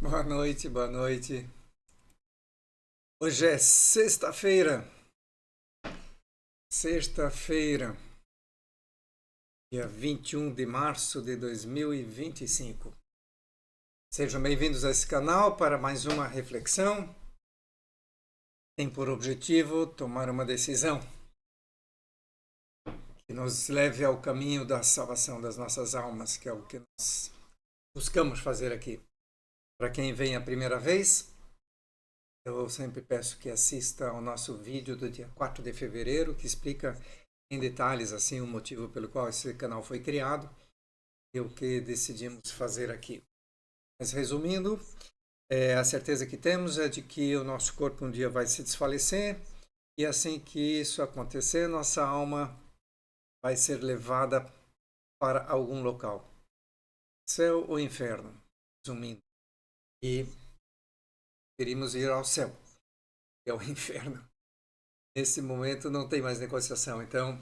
Boa noite, boa noite. Hoje é sexta-feira, dia 21 de março de 2025. Sejam bem-vindos a esse canal para mais uma reflexão. Tem por objetivo tomar uma decisão que nos leve ao caminho da salvação das nossas almas, que é o que nós buscamos fazer aqui. Para quem vem a primeira vez, eu sempre peço que assista ao nosso vídeo do dia 4 de fevereiro, que explica em detalhes assim o motivo pelo qual esse canal foi criado e o que decidimos fazer aqui. Mas resumindo, a certeza que temos é de que o nosso corpo um dia vai se desfalecer e assim que isso acontecer, nossa alma vai ser levada para algum local, céu ou inferno, resumindo. E queríamos ir ao céu, que é o inferno. Nesse momento não tem mais negociação, então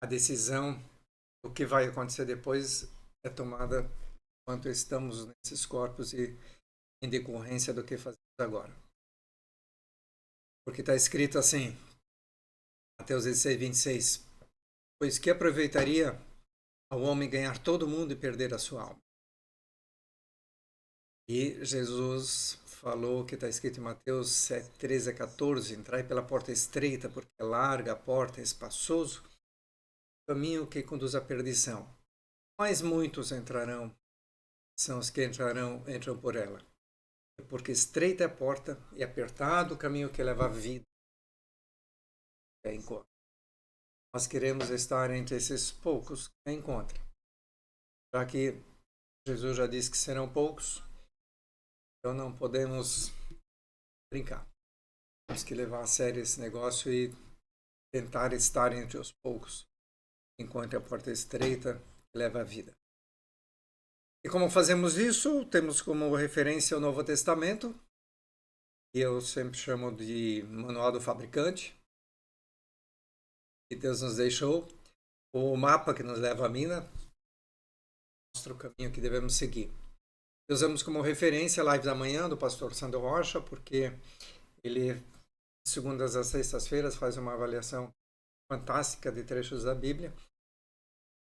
a decisão do que vai acontecer depois é tomada enquanto estamos nesses corpos e em decorrência do que fazemos agora. Porque está escrito assim, Mateus 16, 26, pois que aproveitaria ao homem ganhar todo o mundo e perder a sua alma? E Jesus falou que está escrito em Mateus 7, 13 a 14, entrai pela porta estreita, porque é larga a porta, é espaçoso, o caminho que conduz à perdição. Mas muitos entrarão, são os que entram por ela. Porque estreita é a porta e apertado o caminho que leva à vida. Nós queremos estar entre esses poucos que encontram. Já que Jesus já disse que serão poucos, então não podemos brincar. Temos que levar a sério esse negócio e tentar estar entre os poucos, enquanto a porta estreita que leva à vida. E como fazemos isso? Temos como referência o Novo Testamento, que eu sempre chamo de Manual do Fabricante, que Deus nos deixou, o mapa que nos leva à mina, mostra o caminho que devemos seguir. Usamos como referência a live da manhã do pastor Sandro Rocha, porque ele, de segundas às sextas-feiras, faz uma avaliação fantástica de trechos da Bíblia.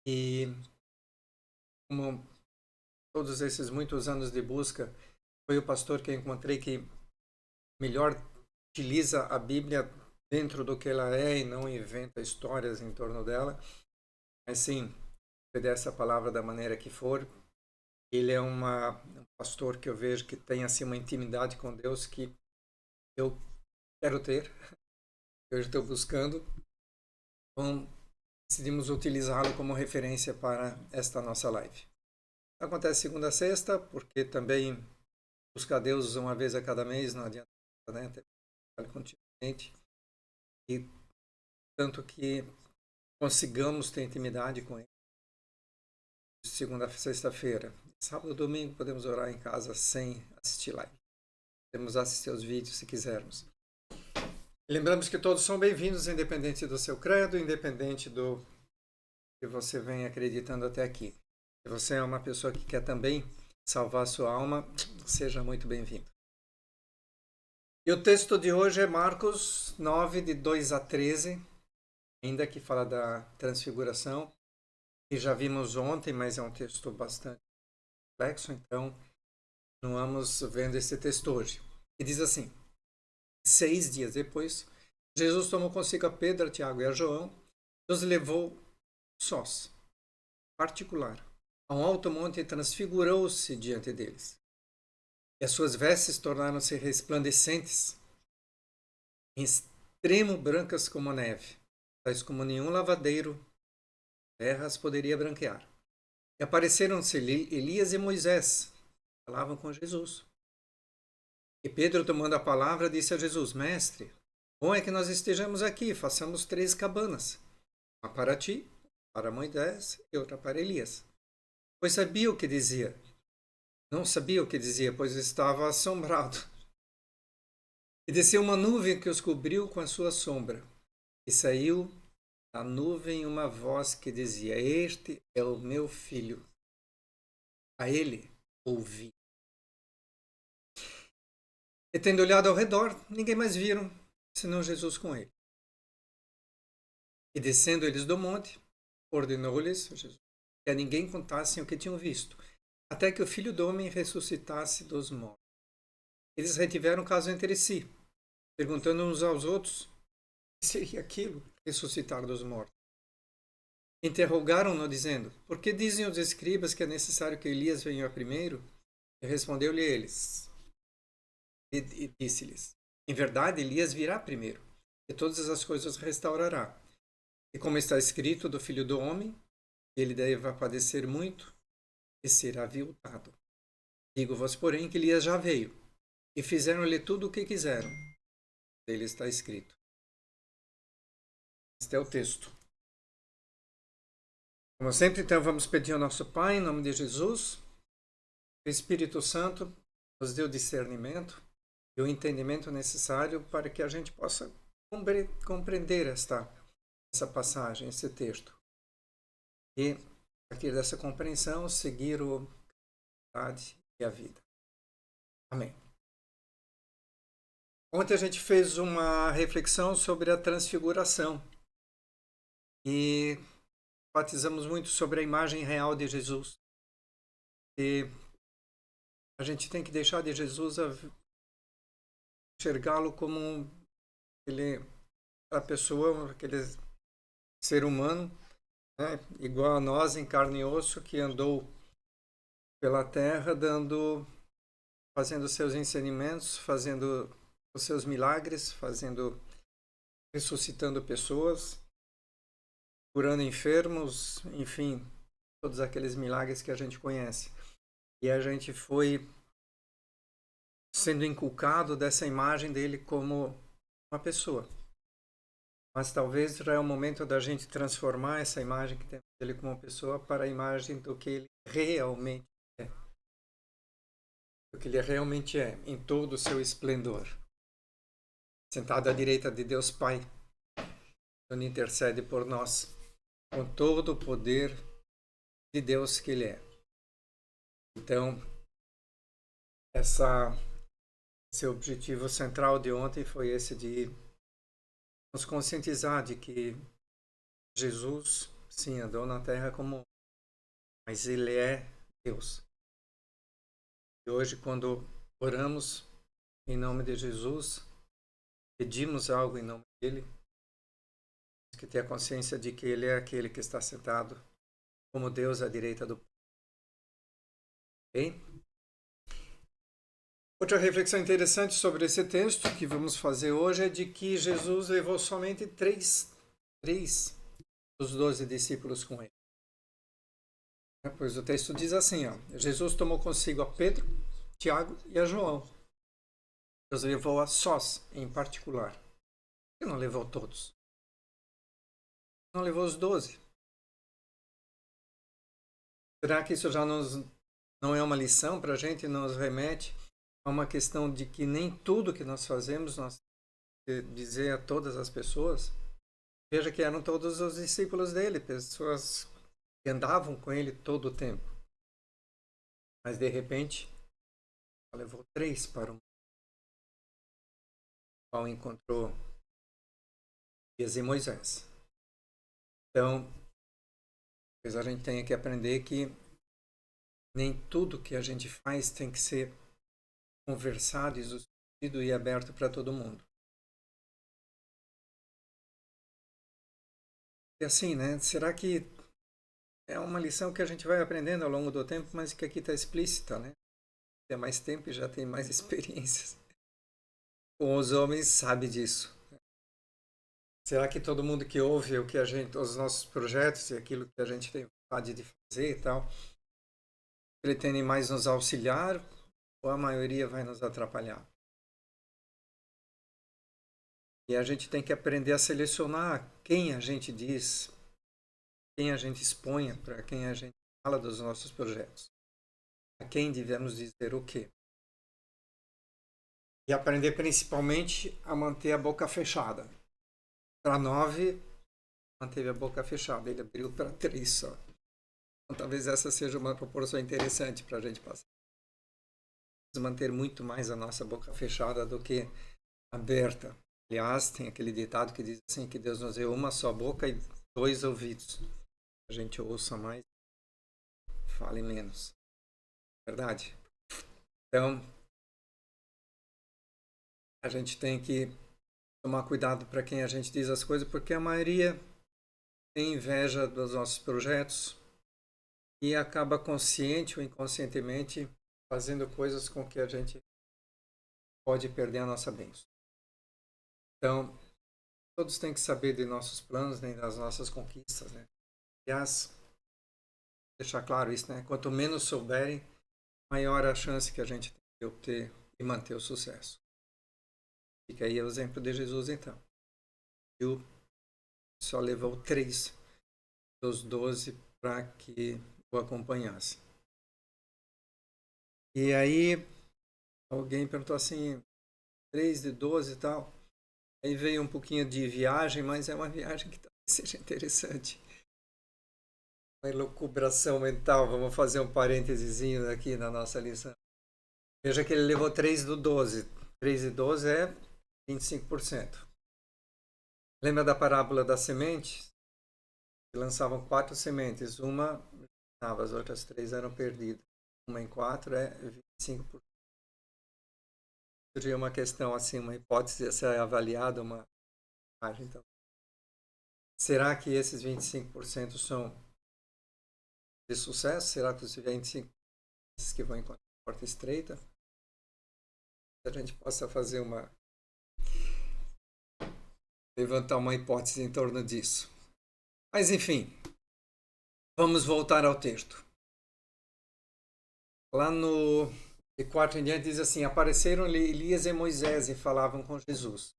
E como todos esses muitos anos de busca, foi o pastor que eu encontrei que melhor utiliza a Bíblia dentro do que ela é e não inventa histórias em torno dela. Mas sim, obedece a palavra da maneira que for. Ele é um pastor que eu vejo que tem assim uma intimidade com Deus que eu quero ter, que eu estou buscando. Então, decidimos utilizá-lo como referência para esta nossa live. Acontece segunda a sexta, porque também buscar Deus uma vez a cada mês não adianta, né? Tem que buscar continuamente. E tanto que consigamos ter intimidade com Ele. Segunda a sexta-feira. Sábado e domingo podemos orar em casa sem assistir live. Podemos assistir os vídeos se quisermos. Lembramos que todos são bem-vindos, independente do seu credo, independente do que você vem acreditando até aqui. Se você é uma pessoa que quer também salvar a sua alma, seja muito bem-vindo. E o texto de hoje é Marcos 9, de 2 a 13, ainda que fala da transfiguração, que já vimos ontem, mas é um texto bastante complexo, então continuamos vendo esse texto hoje. E diz assim: 6 dias depois, Jesus tomou consigo a Pedro, a Tiago e a João, e os levou sós, particular, a um alto monte e transfigurou-se diante deles. E as suas vestes tornaram-se resplandecentes, em extremo brancas como a neve, tais como nenhum lavadeiro terra as poderia branquear. E apareceram-se Elias e Moisés, falavam com Jesus. E Pedro, tomando a palavra, disse a Jesus: Mestre, bom é que nós estejamos aqui, façamos 3 cabanas, uma para ti, para Moisés e outra para Elias. Pois sabia o que dizia. Não sabia o que dizia, pois estava assombrado. E desceu uma nuvem que os cobriu com a sua sombra. E saiu da nuvem uma voz que dizia: Este é o meu filho. A ele ouvi. E tendo olhado ao redor, ninguém mais viram, senão Jesus com ele. E descendo eles do monte, ordenou-lhes, Jesus, que a ninguém contassem o que tinham visto, até que o Filho do Homem ressuscitasse dos mortos. Eles retiveram o caso entre si, perguntando uns aos outros o que seria aquilo, ressuscitar dos mortos. Interrogaram-no, dizendo, por que dizem os escribas que é necessário que Elias venha primeiro? E respondeu-lhe eles, e disse-lhes, em verdade, Elias virá primeiro, e todas as coisas restaurará. E como está escrito do Filho do Homem, ele deve padecer muito e será aviltado. Digo-vos, porém, que Elias já veio, e fizeram-lhe tudo o que quiseram. Dele está escrito. Este é o texto. Como sempre, então, vamos pedir ao nosso Pai, em nome de Jesus, o Espírito Santo nos dê o discernimento e o entendimento necessário para que a gente possa compreender essa passagem, esse texto. E, a partir dessa compreensão, seguir a verdade e a vida. Amém. Ontem a gente fez uma reflexão sobre a transfiguração e batizamos muito sobre a imagem real de Jesus. E a gente tem que deixar de Jesus enxergá-lo como aquela pessoa, aquele ser humano, né, igual a nós, em carne e osso, que andou pela terra fazendo seus ensinamentos, fazendo os seus milagres, ressuscitando pessoas, curando enfermos, enfim, todos aqueles milagres que a gente conhece. E a gente foi sendo inculcado dessa imagem dele como uma pessoa. Mas talvez já é o momento da gente transformar essa imagem que temos dele como uma pessoa para a imagem do que ele realmente é. Do que ele realmente é, em todo o seu esplendor. Sentado à direita de Deus Pai, onde intercede por nós, com todo o poder de Deus que ele é. Então, esse objetivo central de ontem foi esse de nos conscientizar de que Jesus, sim, andou na Terra como homem, mas ele é Deus. E hoje, quando oramos em nome de Jesus, pedimos algo em nome dele, temos que ter a consciência de que ele é aquele que está sentado como Deus à direita do Pai. Okay? Outra reflexão interessante sobre esse texto que vamos fazer hoje é de que Jesus levou somente três dos 12 discípulos com ele. Pois o texto diz assim, Jesus tomou consigo a Pedro, Tiago e a João. Deus levou a sós, em particular. Ele não levou todos. Não levou os 12. Será que isso já não é uma lição para a gente? Nos remete a uma questão de que nem tudo que nós fazemos nós temos que dizer a todas as pessoas? Veja que eram todos os discípulos dele, pessoas que andavam com ele todo o tempo. Mas de repente, levou 3 para o qual encontrou Elias e Moisés. Então, talvez a gente tenha que aprender que nem tudo que a gente faz tem que ser conversado, discutido e aberto para todo mundo. E assim, né? Será que é uma lição que a gente vai aprendendo ao longo do tempo, mas que aqui está explícita, né? Tem mais tempo e já tem mais experiências com os homens sabe disso. Será que todo mundo que ouve os nossos projetos e aquilo que a gente tem vontade de fazer e tal, pretende mais nos auxiliar ou a maioria vai nos atrapalhar? E a gente tem que aprender a selecionar quem a gente diz, quem a gente expõe, para quem a gente fala dos nossos projetos. A quem devemos dizer o quê. E aprender principalmente a manter a boca fechada. Para 9, manteve a boca fechada, ele abriu para 3 só. Então talvez essa seja uma proporção interessante para a gente passar. manter muito mais a nossa boca fechada do que aberta. Aliás, tem aquele ditado que diz assim, que Deus nos deu uma só boca e 2 ouvidos. A gente ouça mais, fale menos. Verdade? Então, a gente tem que tomar cuidado para quem a gente diz as coisas, porque a maioria tem inveja dos nossos projetos e acaba consciente ou inconscientemente fazendo coisas com que a gente pode perder a nossa bênção. Então, todos têm que saber de nossos planos, nem das nossas conquistas, né? Aliás, deixar claro isso, né? Quanto menos souberem, maior a chance que a gente tem de obter e manter o sucesso. Fica aí o exemplo de Jesus, então. Ele só levou 3 dos 12 para que o acompanhasse. E aí, alguém perguntou assim, 3 de 12 e tal. Aí veio um pouquinho de viagem, mas é uma viagem que talvez seja interessante. Uma elucubração mental, vamos fazer um parênteses aqui na nossa lição. Veja que ele levou 3 do 12. 3 de 12 é 25%. Lembra da parábola das sementes? Lançavam 4 sementes, uma germinava, as outras 3 eram perdidas. Uma em 4 é 25%. Seria uma questão assim, uma hipótese a ser avaliada, uma imagem. Então, será que esses 25% são de sucesso? Será que os 25% que vão encontrar a porta estreita? A gente possa fazer levantar uma hipótese em torno disso. Mas enfim, vamos voltar ao texto. Lá no 4 em diante diz assim, apareceram-lhe Elias e Moisés e falavam com Jesus.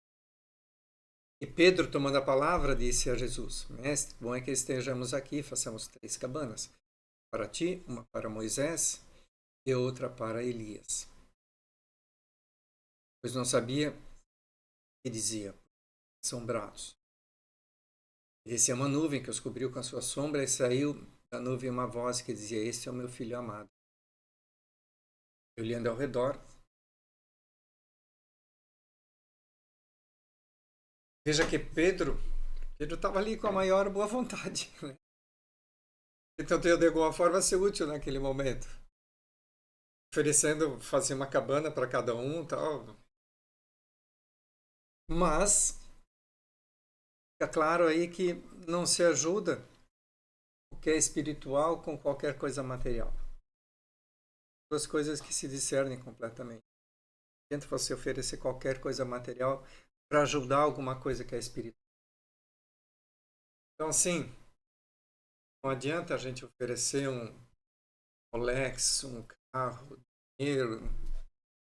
E Pedro, tomando a palavra, disse a Jesus, Mestre, bom é que estejamos aqui, façamos 3 cabanas. Para ti, uma para Moisés e outra para Elias. Pois não sabia o que dizia, assombrados. E descia uma nuvem que os cobriu com a sua sombra e saiu da nuvem uma voz que dizia, este é o meu filho amado. E olhando ao redor, veja que Pedro estava ali com a maior boa vontade. Né? Então, de alguma forma, ser útil naquele momento. Oferecendo, fazer uma cabana para cada um tal. Mas, fica claro aí que não se ajuda o que é espiritual com qualquer coisa material. Duas coisas que se discernem completamente. Tenta você oferecer qualquer coisa material para ajudar alguma coisa que é espiritual. Então, assim, não adianta a gente oferecer um Rolex, um carro, dinheiro,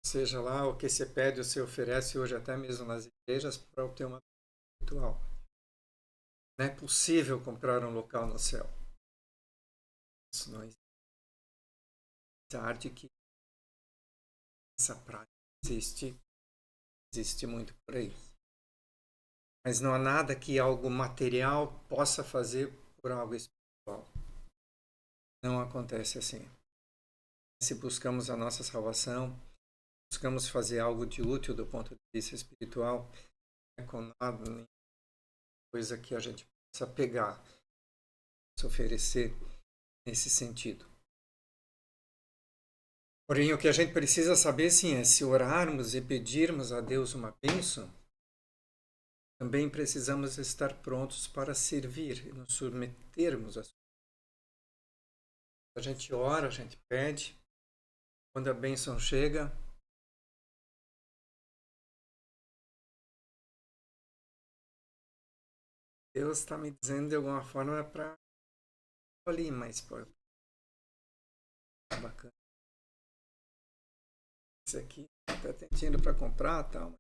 seja lá o que você pede ou você oferece hoje até mesmo nas igrejas para obter uma espiritual. Não é possível comprar um local no céu. Isso não existe. Apesar de que essa prática existe muito por aí. Mas não há nada que algo material possa fazer por algo espiritual. Não acontece assim. Se buscamos a nossa salvação, buscamos fazer algo de útil do ponto de vista espiritual, não é com nada, nem coisa que a gente possa pegar, se oferecer nesse sentido. Porém, o que a gente precisa saber, sim, é se orarmos e pedirmos a Deus uma bênção, também precisamos estar prontos para servir e nos submetermos a sua. A gente ora, a gente pede, quando a bênção chega, Deus está me dizendo de alguma forma para ali, mas pô, tá bacana. Esse aqui tá tendo dinheiro para comprar tal.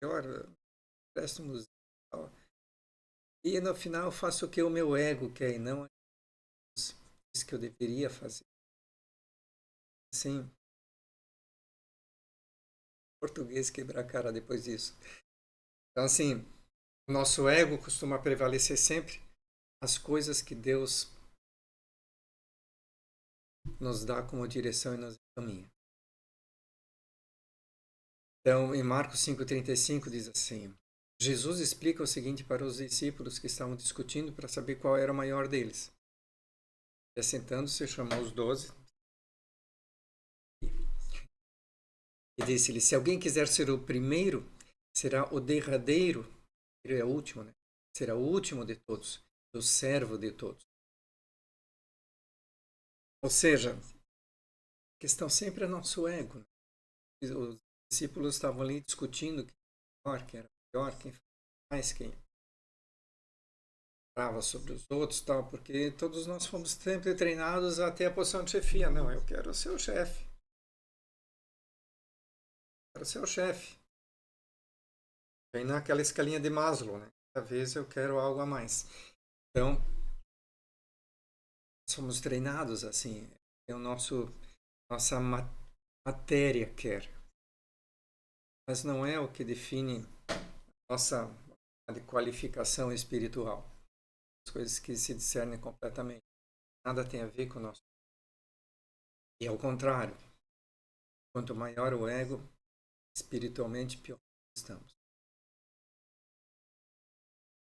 Ora, empréstimos e tal. E no final eu faço o que o meu ego quer e não isso que eu deveria fazer. Assim, português quebrar a cara depois disso. Então, assim, o nosso ego costuma prevalecer sempre as coisas que Deus nos dá como direção e nos encaminha. Então, em Marcos 5,35 diz assim: Jesus explica o seguinte para os discípulos que estavam discutindo para saber qual era o maior deles. E assentando-se, chamou os 12 e disse-lhes: se alguém quiser ser o primeiro, será o derradeiro, ele é o último, né? Será o último de todos, o servo de todos. Ou seja, a questão sempre é nosso ego. Os discípulos estavam ali discutindo quem era melhor, quem mais, quem falava sobre os outros, tal, porque todos nós fomos sempre treinados a ter a posição de chefia. Não, eu quero ser o chefe. Quero ser o chefe. Vem naquela escalinha de Maslow, né? Cada vez eu quero algo a mais. Então, somos treinados assim. É o nossa matéria quer. Mas não é o que define nossa qualificação espiritual. As coisas que se discernem completamente. Nada tem a ver com o nosso. E ao contrário, quanto maior o ego, espiritualmente pior estamos.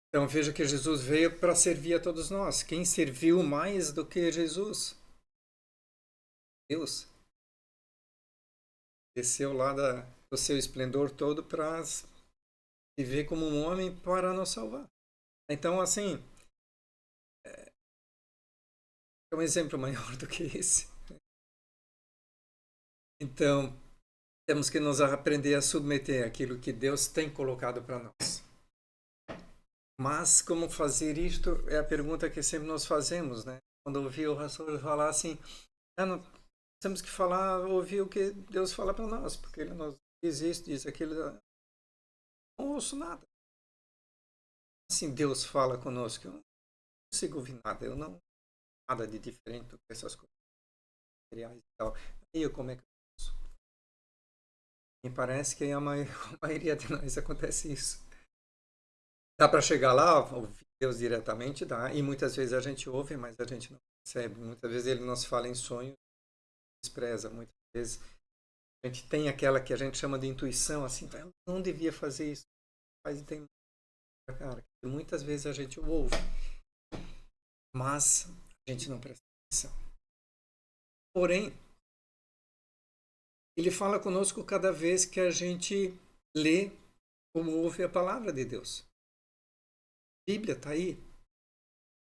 Então veja que Jesus veio para servir a todos nós. Quem serviu mais do que Jesus? Deus. Desceu lá do seu esplendor todo para viver como um homem para nos salvar. Então, assim, é um exemplo maior do que esse. Então, temos que nos aprender a submeter aquilo que Deus tem colocado para nós. Mas como fazer isto é a pergunta que sempre nós fazemos, né? Quando ouvi o pastor falar assim, não, temos que ouvir o que Deus fala para nós, porque Ele nos diz isso, diz aquilo. Não ouço nada. Assim, Deus fala conosco, eu não consigo ouvir nada, eu não nada de diferente do que essas coisas materiais e tal. E eu como é que eu ouço? Me parece que a maioria de nós acontece isso. Dá para chegar lá, ouvir Deus diretamente, dá, e muitas vezes a gente ouve, mas a gente não percebe. Muitas vezes Ele nos fala em sonho, despreza. Muitas vezes a gente tem aquela que a gente chama de intuição, assim, eu não devia fazer isso. Mas tem, cara, muitas vezes a gente ouve, mas a gente não presta atenção. Porém, Ele fala conosco cada vez que a gente lê ou ouve a palavra de Deus. A Bíblia está aí.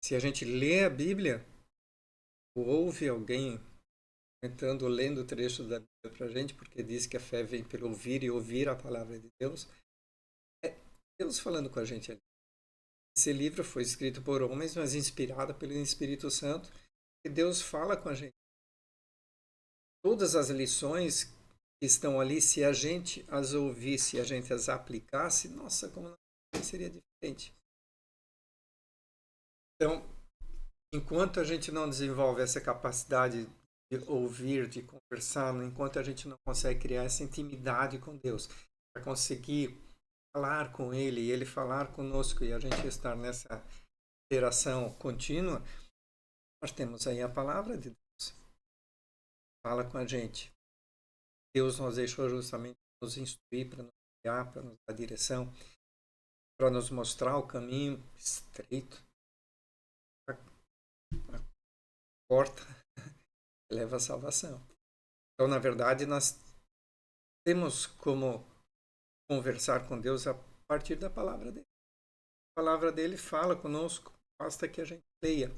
Se a gente lê a Bíblia, ou ouve alguém comentando, lendo o trecho da Bíblia para a gente, porque diz que a fé vem pelo ouvir e ouvir a palavra de Deus, é Deus falando com a gente ali. Esse livro foi escrito por homens, mas inspirado pelo Espírito Santo, e Deus fala com a gente. Todas as lições que estão ali, se a gente as ouvisse, se a gente as aplicasse, nossa, como seria diferente. Então, enquanto a gente não desenvolve essa capacidade de ouvir, de conversar, enquanto a gente não consegue criar essa intimidade com Deus, para conseguir falar com Ele e Ele falar conosco e a gente estar nessa interação contínua, nós temos aí a palavra de Deus. Fala com a gente. Deus nos deixou justamente para nos instruir, para nos guiar, para nos dar direção, para nos mostrar o caminho estreito, a porta que leva à salvação. Então, na verdade, nós temos como conversar com Deus a partir da palavra dele. A palavra dele fala conosco, basta que a gente leia.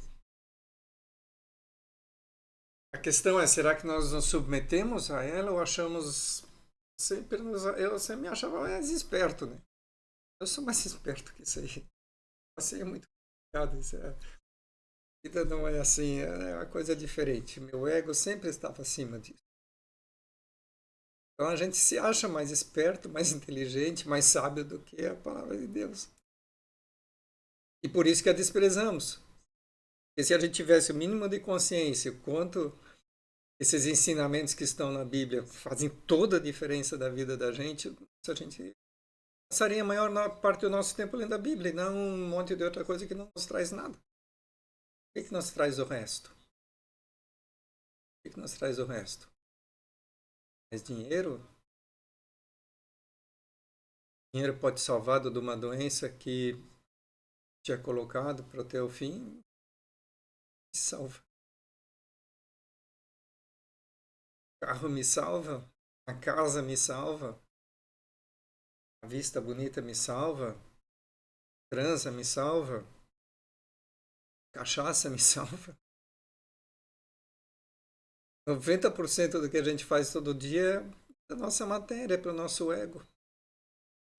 A questão é, será que nós nos submetemos a ela ou achamos eu sempre me achava mais esperto, né? Eu sou mais esperto que isso aí. Assim é muito complicado. A vida não é assim, é uma coisa diferente. Meu ego sempre estava acima disso. Então a gente se acha mais esperto, mais inteligente, mais sábio do que a palavra de Deus. E por isso que a desprezamos. Porque se a gente tivesse o mínimo de consciência quanto esses ensinamentos que estão na Bíblia fazem toda a diferença da vida da gente, a gente passaria a maior parte do nosso tempo lendo a Bíblia e não um monte de outra coisa que não nos traz nada. O que nos traz o resto? O que nos traz o resto? Mais dinheiro? Dinheiro pode salvar de uma doença que tinha colocado para o teu fim? Me salva. O carro me salva? A casa me salva? A vista bonita me salva? Trança me salva? Cachaça me salva? 90% do que a gente faz todo dia é da nossa matéria, para o nosso ego.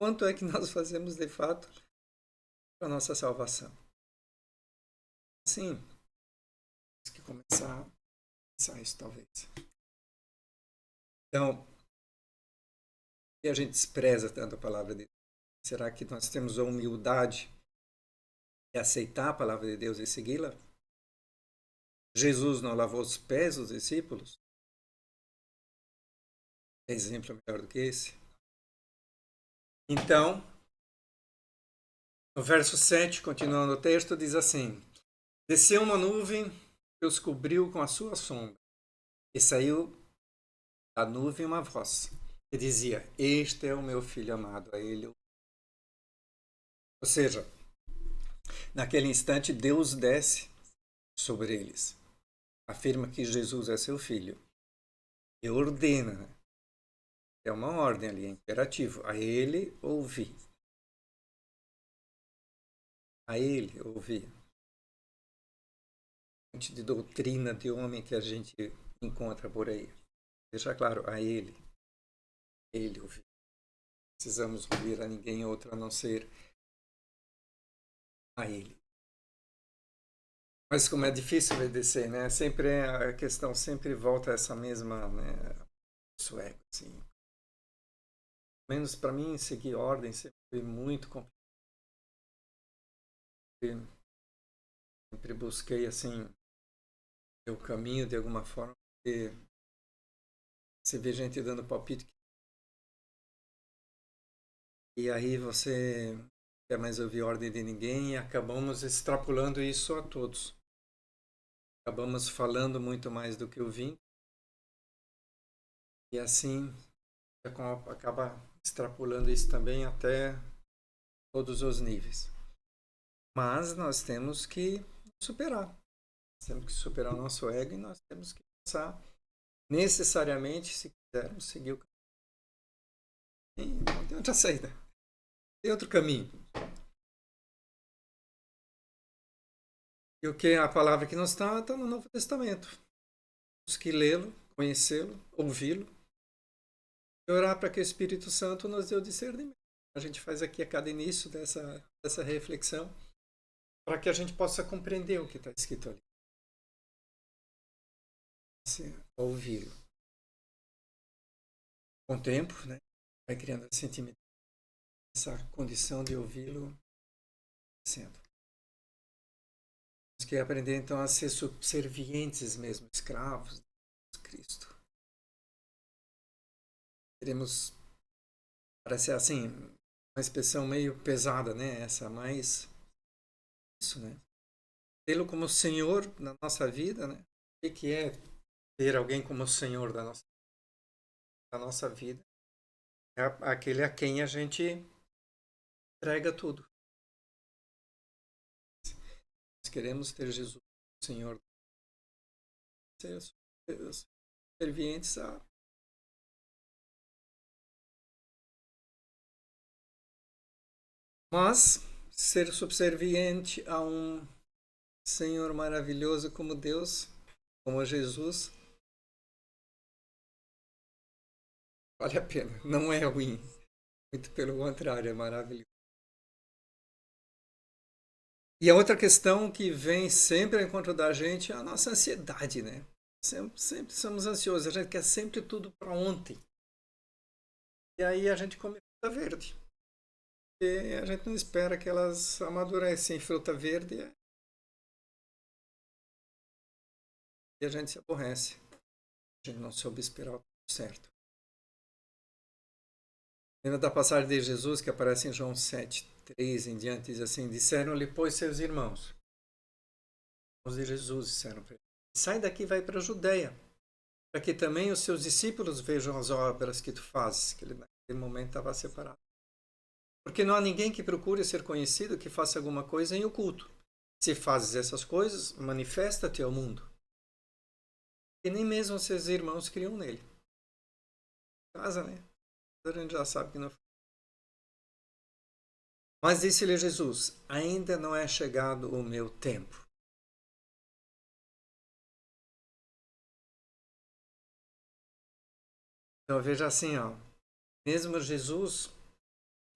Quanto é que nós fazemos de fato para a nossa salvação? Sim, temos que começar a pensar isso talvez. Então, por que a gente despreza tanto a palavra de Deus? Será que nós temos a humildade de aceitar a palavra de Deus e segui-la? Jesus não lavou os pés dos discípulos? É exemplo melhor do que esse? Então, no verso 7, continuando o texto, diz assim: desceu uma nuvem que os cobriu com a sua sombra, e saiu da nuvem uma voz que dizia: este é o meu filho amado, a ele. Ou seja, naquele instante Deus desce sobre eles, afirma que Jesus é seu filho e ordena, né? É uma ordem ali, é imperativo, a ele ouvir. A ele ouvir. De doutrina de homem que a gente encontra por aí. Deixa claro, a ele ouvir. Precisamos ouvir a ninguém outro a não ser a ele. Mas como é difícil obedecer, né? Sempre a questão sempre volta a essa mesma, né? Sueco, assim. Pelo menos para mim, seguir ordem sempre foi muito complicado. Sempre busquei, assim, o caminho de alguma forma, porque você vê gente dando palpite e aí você não quer mais ouvir ordem de ninguém e acabamos extrapolando isso a todos. Acabamos falando muito mais do que ouvindo e assim acaba extrapolando isso também até todos os níveis. Mas nós temos que superar. Nós temos que superar o nosso ego e nós temos que pensar necessariamente, se quisermos seguir o caminho. Não tem outra saída. Tem outro caminho. E o que a palavra que nos está no Novo Testamento. Temos que lê-lo, conhecê-lo, ouvi-lo e orar para que o Espírito Santo nos dê o discernimento. A gente faz aqui a cada início dessa reflexão para que a gente possa compreender o que está escrito ali. Ouvi-lo. Com o tempo, né, vai criando essa intimidade, essa condição de ouvi-lo sendo. Temos que aprender então a ser subservientes mesmo, escravos de Cristo. Teremos, parece assim, uma expressão meio pesada, né? Essa, mas isso, né? Tê-lo como Senhor na nossa vida, né? O que é ter alguém como Senhor da nossa vida? É aquele a quem a gente entrega tudo. Nós queremos ter Jesus Senhor, ser subservientes a mas ser subserviente a um Senhor maravilhoso como Deus, como Jesus, vale a pena. Não é ruim. Muito pelo contrário, é maravilhoso. E a outra questão que vem sempre ao encontro da gente é a nossa ansiedade, né? Sempre somos ansiosos. A gente quer sempre tudo para ontem. E aí a gente come fruta verde. E a gente não espera que elas amadurecem fruta verde e a gente se aborrece. A gente não soube esperar o certo. Lembra da passagem de Jesus que aparece em João 7:3 em diante, diz assim: disseram-lhe, pois, seus irmãos. Os de Jesus disseram para ele: sai daqui e vai para a Judeia. para que também os seus discípulos vejam as obras que tu fazes, que ele naquele momento estava separado. Porque não há ninguém que procure ser conhecido que faça alguma coisa em oculto. Se fazes essas coisas, manifesta-te ao mundo. E nem mesmo seus irmãos criam nele. Casa, né? A gente já sabe que não. Mas disse-lhe Jesus: ainda não é chegado o meu tempo. Então veja assim, ó. Mesmo Jesus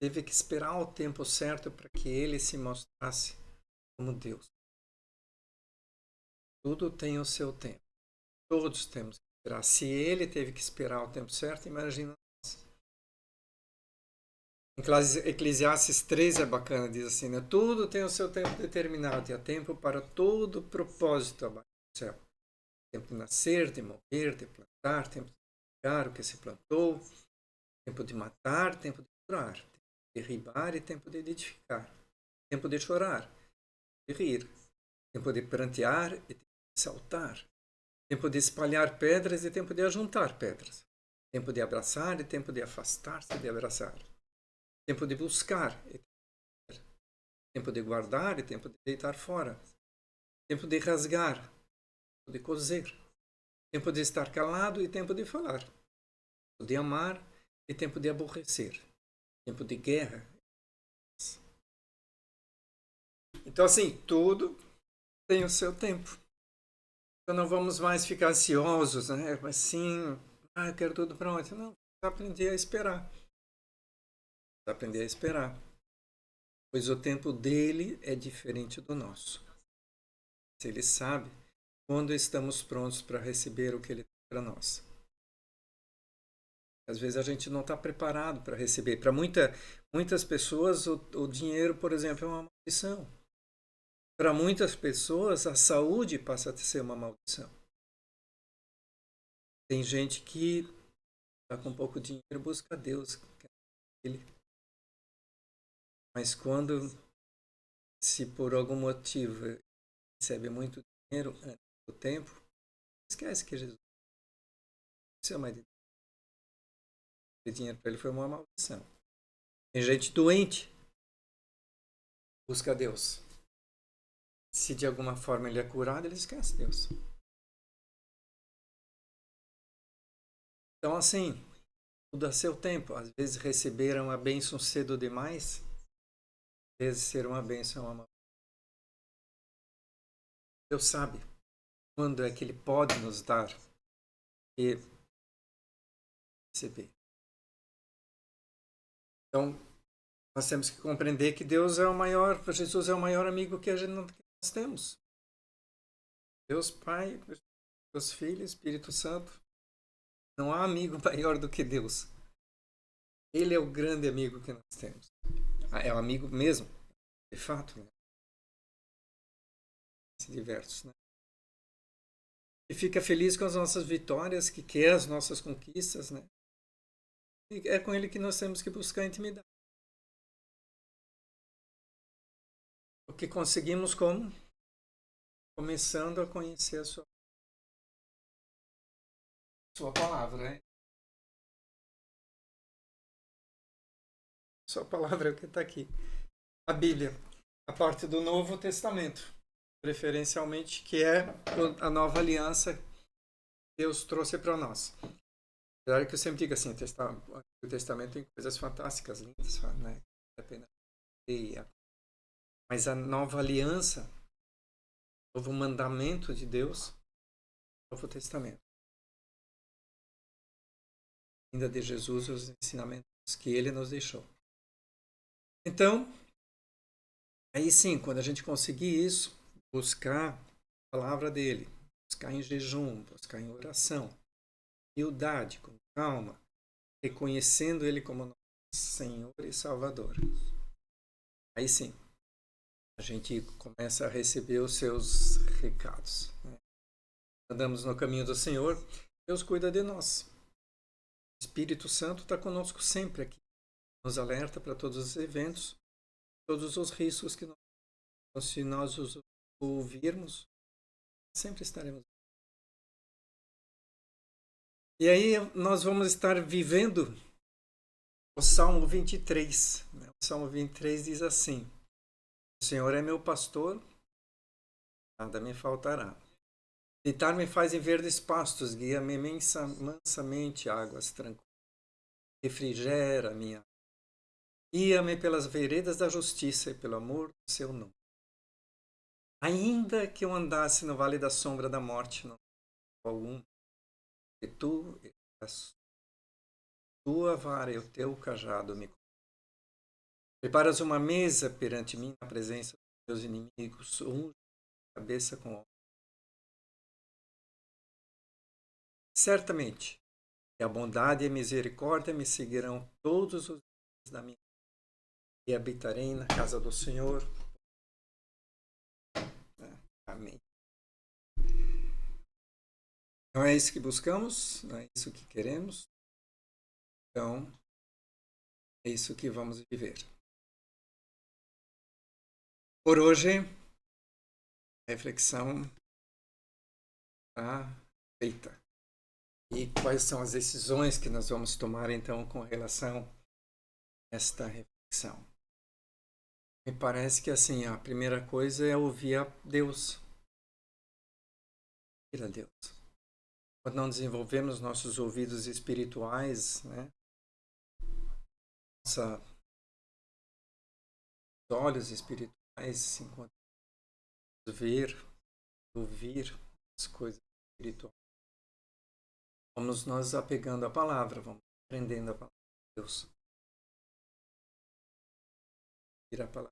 teve que esperar o tempo certo para que ele se mostrasse como Deus. Tudo tem o seu tempo. Todos temos que esperar. Se ele teve que esperar o tempo certo, imagina nós. Eclesiastes 3 é bacana, diz assim, né? Tudo tem o seu tempo determinado e há tempo para todo propósito abaixo do céu. Tempo de nascer, de morrer, de plantar, tempo de pegar o que se plantou, tempo de matar, tempo de curar, tempo de derribar e tempo de edificar, tempo de chorar, de rir, tempo de prantear e tempo de saltar, tempo de espalhar pedras e tempo de ajuntar pedras, tempo de abraçar e tempo de afastar-se de abraçar, tempo de buscar e tempo de guardar e tempo de deitar fora, tempo de rasgar, tempo de coser, tempo de estar calado e tempo de falar, tempo de amar e tempo de aborrecer, tempo de guerra. Então, assim, tudo tem o seu tempo. Então, não vamos mais ficar ansiosos, né? Assim, eu quero tudo pronto. Não, aprender a esperar. Aprender a esperar. Pois o tempo dele é diferente do nosso. Se ele sabe quando estamos prontos para receber o que ele tem para nós. Às vezes a gente não está preparado para receber. Para muitas pessoas, o dinheiro, por exemplo, é uma maldição. Para muitas pessoas, a saúde passa a ser uma maldição. Tem gente que está com pouco dinheiro, busca Deus. Mas quando, se por algum motivo recebe muito dinheiro antes do tempo, esquece que Jesus é mais de dinheiro para ele foi uma maldição. Tem gente doente, busca Deus. Se de alguma forma ele é curado, ele esquece Deus. Então, assim, tudo a seu tempo. Às vezes receberam a bênção cedo demais, às vezes ser uma bênção é uma maldição. Deus sabe quando é que ele pode nos dar e receber. Então, nós temos que compreender que Deus é o maior, Jesus é o maior amigo que nós temos. Deus Pai, Deus Filho, Espírito Santo. Não há amigo maior do que Deus. Ele é o grande amigo que nós temos. É o amigo mesmo, de fato. Né? Diversos, né? E fica feliz com as nossas vitórias, que quer as nossas conquistas, né? E é com ele que nós temos que buscar intimidade. O que conseguimos como? Começando a conhecer a sua palavra, né? Sua palavra é o que está aqui. A Bíblia, a parte do Novo Testamento, preferencialmente, que é a nova aliança que Deus trouxe para nós. Apesar que eu sempre digo assim, o Testamento tem coisas fantásticas, lindas, né? Vale a pena ler. Mas a nova aliança, o novo mandamento de Deus, o Novo Testamento. Ainda de Jesus e os ensinamentos que ele nos deixou. Então, aí sim, quando a gente conseguir isso, buscar a palavra dele, buscar em jejum, buscar em oração, humildade, com calma, reconhecendo ele como nosso Senhor e Salvador. Aí sim, a gente começa a receber os seus recados. Né? Andamos no caminho do Senhor, Deus cuida de nós. O Espírito Santo está conosco sempre aqui. Nos alerta para todos os eventos, todos os riscos que nós, se nós os ouvirmos, sempre estaremos. E aí nós vamos estar vivendo o Salmo 23. Né? O Salmo 23 diz assim: O Senhor é meu pastor, nada me faltará. Deitar-me faz em verdes pastos, guia-me mansamente a águas tranquilas. Refrigera minha alma. Guia-me pelas veredas da justiça e pelo amor do seu nome. Ainda que eu andasse no vale da sombra da morte, não tenho algum, porque tu és tua vara e o teu cajado me preparas uma mesa perante mim na presença dos meus inimigos, unge a cabeça com óleo. Certamente, que a bondade e a misericórdia me seguirão todos os dias da minha vida, e habitarei na casa do Senhor. Amém. Não é isso que buscamos, não é isso que queremos. Então, é isso que vamos viver. Por hoje, a reflexão está feita. E quais são as decisões que nós vamos tomar, então, com relação a esta reflexão? Me parece que, assim, a primeira coisa é ouvir a Deus. Ouvir a Deus. Quando não desenvolvemos nossos ouvidos espirituais, né? Nossos olhos espirituais, enquanto ver, ouvir as coisas espirituais. Vamos nos apegando à palavra, vamos aprendendo a palavra de Deus. Ir a palavra.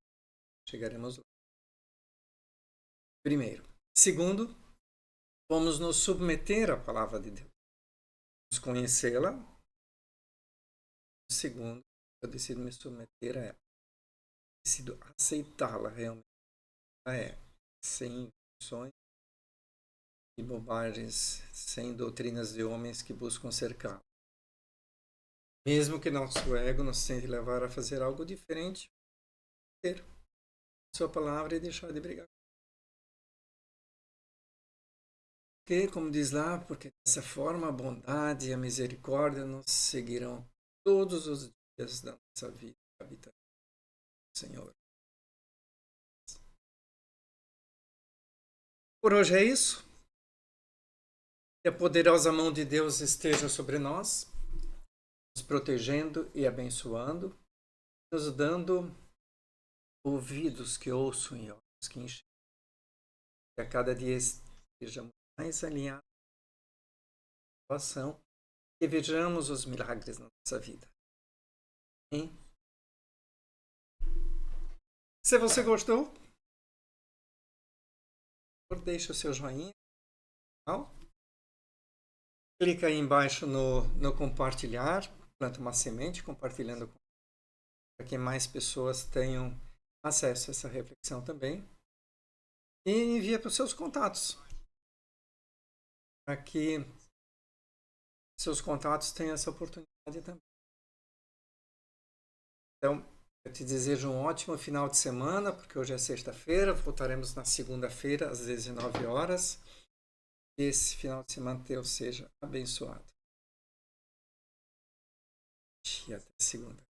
Chegaremos lá. Primeiro. Segundo, vamos nos submeter à palavra de Deus. Vamos conhecê-la. Segundo, eu decido me submeter a ela. Decido aceitá-la realmente. Ela é sem invenções e bobagens, sem doutrinas de homens que buscam cercá-la. Mesmo que nosso ego nos tente levar a fazer algo diferente, ter sua palavra e deixar de brigar. Porque, como diz lá, porque dessa forma a bondade e a misericórdia nos seguirão todos os dias da nossa vida. Habitar o Senhor. Por hoje é isso. Que a poderosa mão de Deus esteja sobre nós, nos protegendo e abençoando, nos dando ouvidos que ouçam e olhos que enxergam. Que a cada dia estejamos mais alinhados com a ação e vejamos os milagres na nossa vida. Hein? Se você gostou, deixa o seu joinha. Clica aí embaixo no compartilhar, planta uma semente, compartilhando para que mais pessoas tenham acesso a essa reflexão também. E envia para os seus contatos, para que seus contatos tenham essa oportunidade também. Então, eu te desejo um ótimo final de semana, porque hoje é sexta-feira, voltaremos na segunda-feira às 19 horas. Que esse final de semana teu seja abençoado. E até segunda.